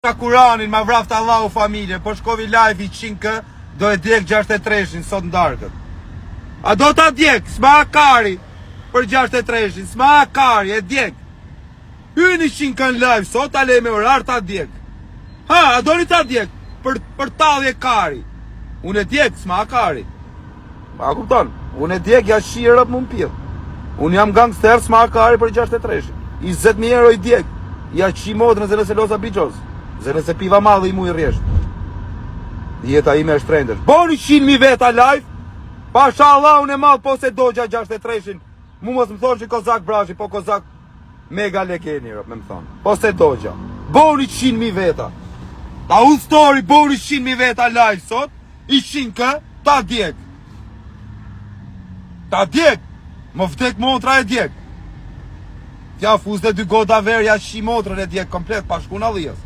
Ka Kuranin, ma vraft Allahu familje, po shkovi live i 100k, do e djek 63-shin sot në darkët. A do ta djek, s'ma kari për 63-shin, s'ma kari, e djek. Hyni 100k në live sot, ale me orar ta djek. Ha, a do një ta djek, për talje kari. Unë e djek, s'ma kari. Ma kupton, unë e djek, ja shirë më mpil. Unë jam gangster, s'ma kari për 63-shin. 20.000 euro i djek, ja qi motrën zë nëse losa biqos. Zë nëse piva madhe i mu i rjesht. Jeta ime është trendesh. Boni 100.000 veta live, pasha Allah unë e madhë po se dogja 63-shin. Mu mos më thonë që Kozak Brashi, po Kozak mega lekeni, me më thonë. Po se dogja. Boni 100.000 veta. Ta u story, boni 100.000 veta live sot, i 100k, ta djek. Ta djek. Më vdek motra e djek. Tja fuz dhe 2 goda verja shi motrën e djek komplet, pa shku në lijës.